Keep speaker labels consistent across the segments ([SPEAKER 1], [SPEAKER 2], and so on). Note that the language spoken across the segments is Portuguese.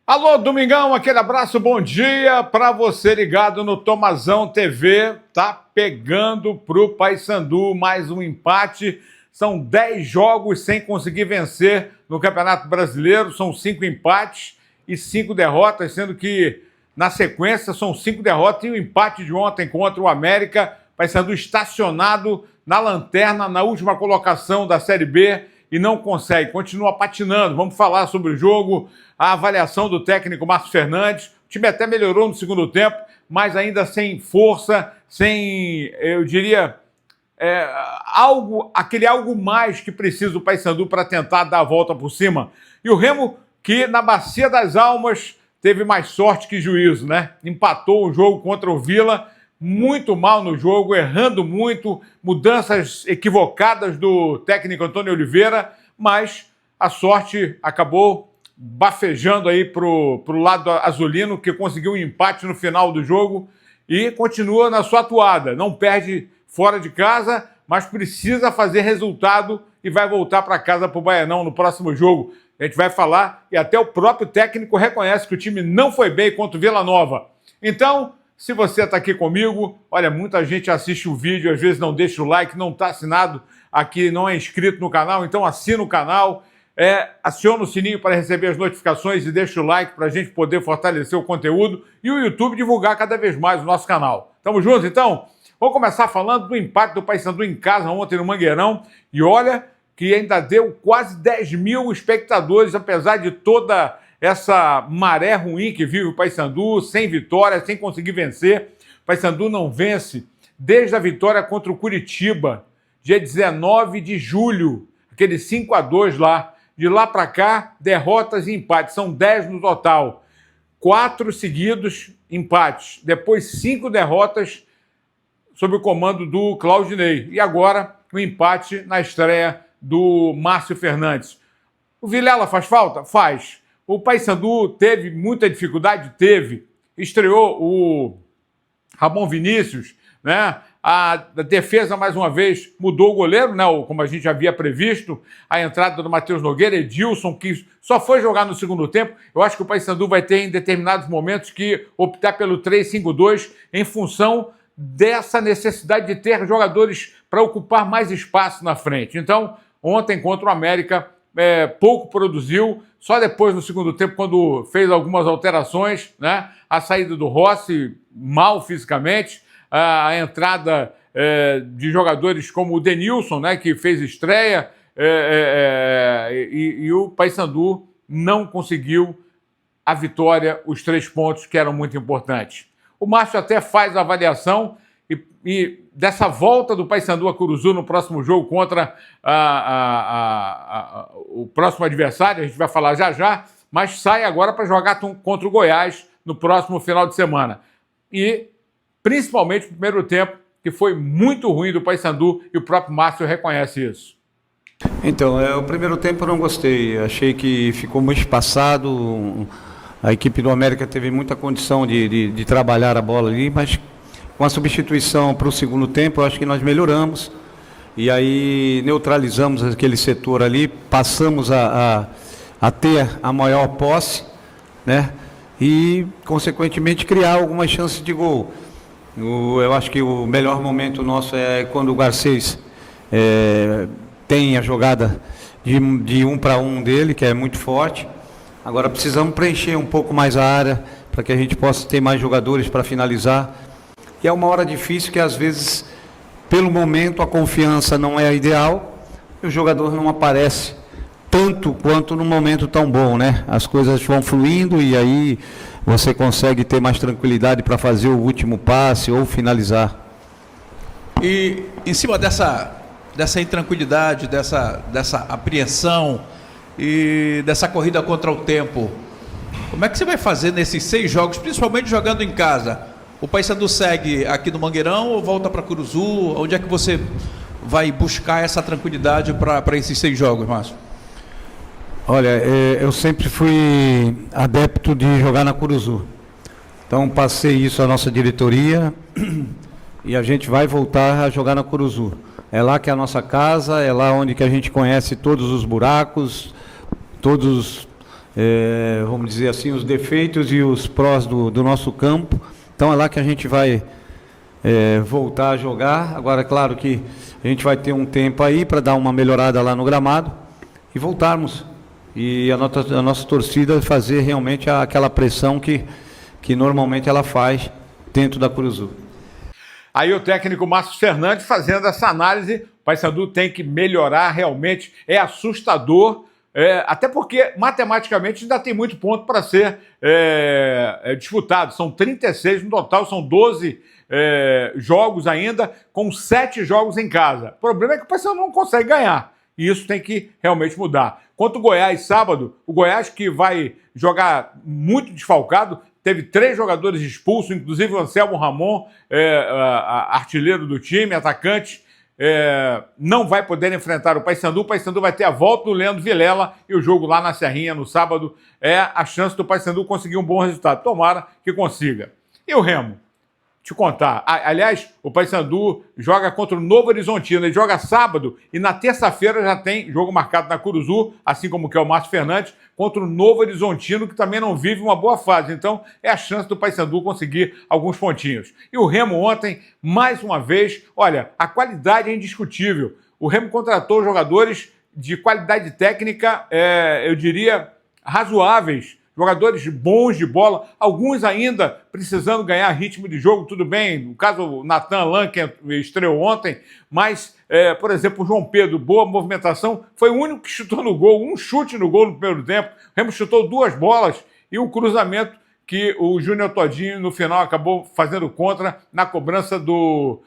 [SPEAKER 1] Alô, Domingão, aquele abraço, bom dia para você ligado no Tomazão TV. Tá pegando pro Paysandu mais um empate. São 10 jogos sem conseguir vencer no Campeonato Brasileiro. São 5 empates e 5 derrotas, sendo que na sequência são 5 derrotas e o empate de ontem contra o América. Paysandu estacionado na lanterna, na última colocação da Série B e não consegue, continua patinando. Vamos falar sobre o jogo, a avaliação do técnico Márcio Fernandes. O time até melhorou no segundo tempo, mas ainda sem força, sem, eu diria, aquele algo mais que precisa o Paysandu para tentar dar a volta por cima. E o Remo, que na Bacia das Almas teve mais sorte que juízo, né? Empatou o jogo contra o Vila, muito mal no jogo, errando muito, mudanças equivocadas do técnico Antônio Oliveira, mas a sorte acabou bafejando aí pro lado azulino, que conseguiu um empate no final do jogo e continua na sua atuada. Não perde fora de casa, mas precisa fazer resultado e vai voltar para casa para o Baianão no próximo jogo. A gente vai falar e até o próprio técnico reconhece que o time não foi bem contra o Vila Nova. Então, se você está aqui comigo, olha, muita gente assiste o vídeo, às vezes não deixa o like, não está assinado aqui, não é inscrito no canal, então assina o canal, aciona o sininho para receber as notificações e deixa o like para a gente poder fortalecer o conteúdo e o YouTube divulgar cada vez mais o nosso canal. Tamo junto, então? Vou começar falando do empate do Paysandu em casa ontem no Mangueirão e olha que ainda deu quase 10 mil espectadores, apesar de toda essa maré ruim que vive o Paysandu, sem vitória, sem conseguir vencer. O Paysandu não vence desde a vitória contra o Curitiba, dia 19 de julho, aquele 5-2 lá. De lá para cá, derrotas e empates, são 10 no total. 4 seguidos empates, depois 5 derrotas sob o comando do Claudinei. E agora, o empate na estreia do Márcio Fernandes. O Vilela faz falta? Faz. O Paysandu teve muita dificuldade? Teve. Estreou o Ramon Vinícius, né? A defesa, mais uma vez, mudou o goleiro, né? Como a gente já havia previsto. A entrada do Matheus Nogueira, Edilson, que só foi jogar no segundo tempo. Eu acho que o Paysandu vai ter, em determinados momentos, que optar pelo 3-5-2 em função dessa necessidade de ter jogadores para ocupar mais espaço na frente. Então, ontem contra o América, pouco produziu, só depois no segundo tempo, quando fez algumas alterações, né? A saída do Rossi, mal fisicamente, a entrada de jogadores como o Denilson, né? Que fez estreia, e o Paysandu não conseguiu a vitória, os 3 pontos que eram muito importantes. O Márcio até faz a avaliação e dessa volta do Paysandu a Curuzu no próximo jogo contra o próximo adversário, a gente vai falar já, mas sai agora para jogar contra o Goiás no próximo final de semana. E principalmente o primeiro tempo, que foi muito ruim do Paysandu, e o próprio Márcio reconhece isso.
[SPEAKER 2] Então, o primeiro tempo eu não gostei, achei que ficou muito espaçado, a equipe do América teve muita condição de trabalhar a bola ali, mas com a substituição para o segundo tempo, eu acho que nós melhoramos. E aí neutralizamos aquele setor ali, passamos a ter a maior posse, né? E, consequentemente, criar algumas chances de gol. Eu acho que o melhor momento nosso é quando o Garcês tem a jogada de 1 para 1 dele, que é muito forte. Agora precisamos preencher um pouco mais a área para que a gente possa ter mais jogadores para finalizar. E é uma hora difícil que, às vezes, pelo momento, a confiança não é a ideal e o jogador não aparece tanto quanto num momento tão bom, né? As coisas vão fluindo e aí você consegue ter mais tranquilidade para fazer o último passe ou finalizar.
[SPEAKER 3] E em cima dessa intranquilidade, dessa apreensão e dessa corrida contra o tempo, como é que você vai fazer nesses 6 jogos, principalmente jogando em casa? O Paysandu segue aqui no Mangueirão ou volta para Curuzu? Onde é que você vai buscar essa tranquilidade para esses 6 jogos, Márcio?
[SPEAKER 2] Olha, eu sempre fui adepto de jogar na Curuzu. Então passei isso à nossa diretoria e a gente vai voltar a jogar na Curuzu. É lá que é a nossa casa, é lá onde que a gente conhece todos os buracos, todos vamos dizer assim, os defeitos e os prós do nosso campo. Então é lá que a gente vai voltar a jogar. Agora, é claro que a gente vai ter um tempo aí para dar uma melhorada lá no gramado e voltarmos. E a nossa torcida fazer realmente aquela pressão que normalmente ela faz dentro da Curuzu.
[SPEAKER 1] Aí o técnico Márcio Fernandes fazendo essa análise, o Paysandu tem que melhorar realmente, é assustador, até porque matematicamente ainda tem muito ponto para ser disputado, são 36 no total, são 12 jogos ainda, com 7 jogos em casa. O problema é que o Paysandu não consegue ganhar, e isso tem que realmente mudar. Quanto ao Goiás, sábado, o Goiás que vai jogar muito desfalcado, teve 3 jogadores expulsos, inclusive o Anselmo Ramon, artilheiro do time, atacante, não vai poder enfrentar o Paysandu. O Paysandu vai ter a volta do Leandro Vilela e o jogo lá na Serrinha no sábado é a chance do Paysandu conseguir um bom resultado. Tomara que consiga. E o Remo? Te contar. Aliás, o Paysandu joga contra o Novo Horizontino. Ele joga sábado e na terça-feira já tem jogo marcado na Curuzu, assim como que é o Márcio Fernandes, contra o Novo Horizontino, que também não vive uma boa fase. Então, é a chance do Paysandu conseguir alguns pontinhos. E o Remo ontem, mais uma vez, olha, a qualidade é indiscutível. O Remo contratou jogadores de qualidade técnica, eu diria, razoáveis. Jogadores bons de bola, alguns ainda precisando ganhar ritmo de jogo, tudo bem. No caso, o Nathan Alain, que estreou ontem, mas, por exemplo, o João Pedro, boa movimentação, foi o único que chutou no gol, um chute no gol no primeiro tempo. O Remo chutou 2 bolas e o cruzamento que o Júnior Todinho, no final, acabou fazendo contra na cobrança do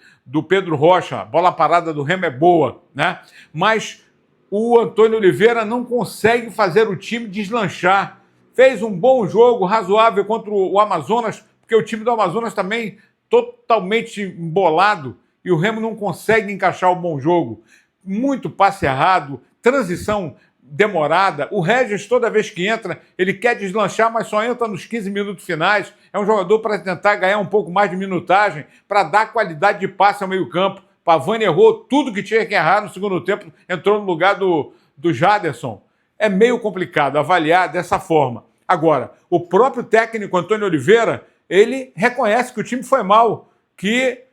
[SPEAKER 1] Pedro Rocha. A bola parada do Remo é boa, né? Mas o Antônio Oliveira não consegue fazer o time deslanchar. Fez um bom jogo, razoável, contra o Amazonas, porque o time do Amazonas também totalmente embolado e o Remo não consegue encaixar o bom jogo. Muito passe errado, transição demorada. O Regis, toda vez que entra, ele quer deslanchar, mas só entra nos 15 minutos finais. É um jogador para tentar ganhar um pouco mais de minutagem, para dar qualidade de passe ao meio-campo. Pavani errou tudo que tinha que errar no segundo tempo, entrou no lugar do Jaderson. É meio complicado avaliar dessa forma. Agora, o próprio técnico Antônio Oliveira, ele reconhece que o time foi mal, que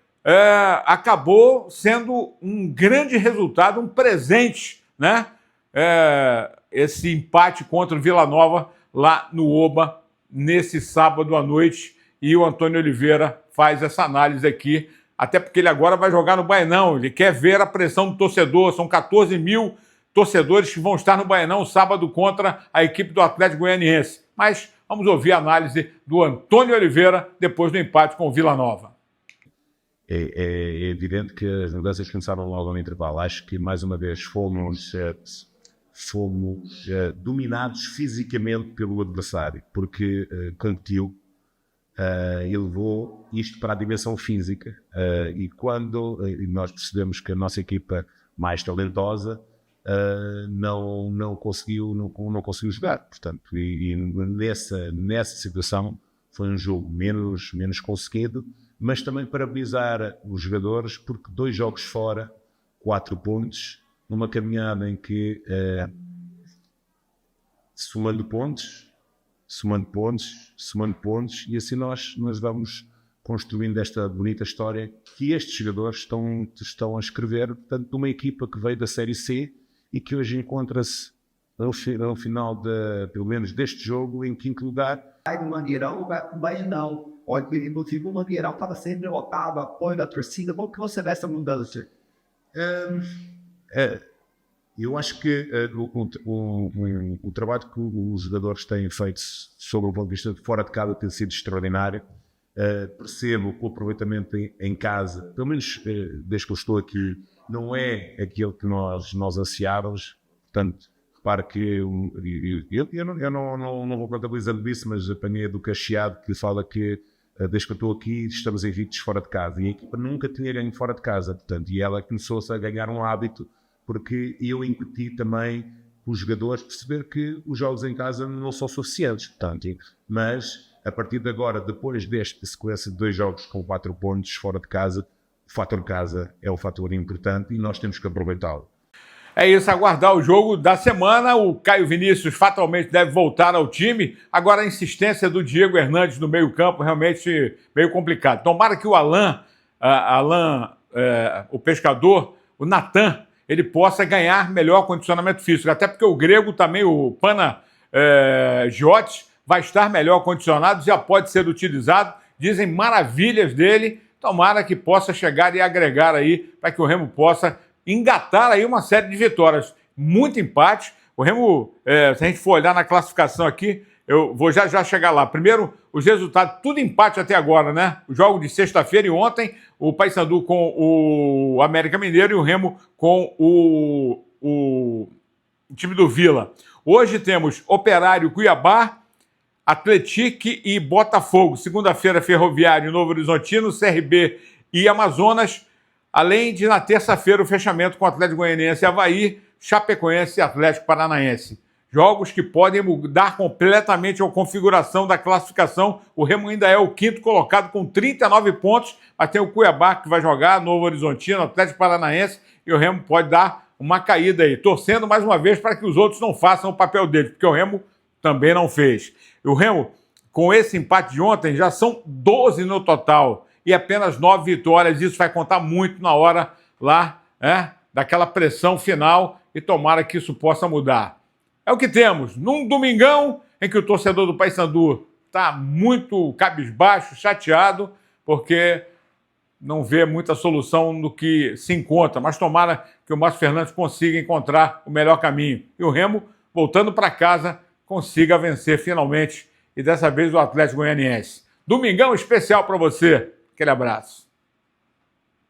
[SPEAKER 1] acabou sendo um grande resultado, um presente, né? Esse empate contra o Vila Nova lá no Oba, nesse sábado à noite, e o Antônio Oliveira faz essa análise aqui, até porque ele agora vai jogar no Baenão, ele quer ver a pressão do torcedor, são 14 mil torcedores que vão estar no Baenão sábado contra a equipe do Atlético Goianiense. Mas vamos ouvir a análise do Antônio Oliveira depois do empate com o Vila Nova.
[SPEAKER 4] É evidente que as mudanças começaram logo no intervalo. Acho que, mais uma vez, fomos dominados fisicamente pelo adversário, porque competiu e levou isto para a dimensão física. E quando nós percebemos que a nossa equipa mais talentosa não conseguiu jogar, portanto, e nessa situação foi um jogo menos conseguido, mas também parabenizar os jogadores, porque 2 jogos fora, 4 pontos, numa caminhada em que somando pontos, e assim nós vamos construindo esta bonita história que estes jogadores estão a escrever, portanto, de uma equipa que veio da Série C e que hoje encontra-se ao final, pelo menos deste jogo, em 5º lugar.
[SPEAKER 5] No Mangueirão, mas não. Olha, inclusive o Mangueirão estava sempre lotado, apoio da torcida. Como que você vê essa mudança?
[SPEAKER 4] Eu acho que o trabalho que os jogadores têm feito sobre o ponto de vista de fora de casa tem sido extraordinário. Percebo que o aproveitamento em casa, pelo menos desde que eu estou aqui, não é aquilo que nós ansiávamos. Portanto, repare que eu não vou contabilizando isso, mas apanhei do Cacheado que fala que desde que eu estou aqui estamos invictos fora de casa, e a equipa nunca tinha ganho fora de casa, portanto, e ela começou-se a ganhar um hábito, porque eu incuti também os jogadores perceber que os jogos em casa não são suficientes, portanto, mas a partir de agora, depois desta sequência de 2 jogos com 4 pontos fora de casa, o fator casa é o fator importante e nós temos que aproveitá-lo.
[SPEAKER 1] É isso, aguardar o jogo da semana. O Caio Vinícius fatalmente deve voltar ao time. Agora a insistência do Diego Hernandes no meio-campo realmente meio complicado. Tomara que o o pescador, o Natan, ele possa ganhar melhor condicionamento físico. Até porque o grego também, o Pana Giotes, vai estar melhor condicionado, já pode ser utilizado. Dizem maravilhas dele. Tomara que possa chegar e agregar aí para que o Remo possa engatar aí uma série de vitórias. Muito empate. O Remo, se a gente for olhar na classificação aqui, eu vou já chegar lá. Primeiro, os resultados, tudo empate até agora, né? O jogo de sexta-feira e ontem, o Paysandu com o América Mineiro e o Remo com o time do Vila. Hoje temos Operário, Cuiabá, Atlético e Botafogo. Segunda-feira, Ferroviário, Novo Horizontino, CRB e Amazonas. Além de, na terça-feira, o fechamento com Atlético Goianiense e Avaí, Chapecoense e Atlético Paranaense. Jogos que podem mudar completamente a configuração da classificação. O Remo ainda é o quinto colocado com 39 pontos, mas tem o Cuiabá que vai jogar, Novo Horizontino, Atlético Paranaense, e o Remo pode dar uma caída aí, torcendo mais uma vez para que os outros não façam o papel deles, porque o Remo também não fez. E o Remo, com esse empate de ontem, já são 12 no total e apenas 9 vitórias. Isso vai contar muito na hora lá, daquela pressão final, e tomara que isso possa mudar. É o que temos, num domingão em que o torcedor do Paysandu está muito cabisbaixo, chateado, porque não vê muita solução no que se encontra, mas tomara que o Márcio Fernandes consiga encontrar o melhor caminho. E o Remo, voltando para casa, consiga vencer finalmente, e dessa vez o Atlético Goianiense. Domingão especial para você. Aquele abraço.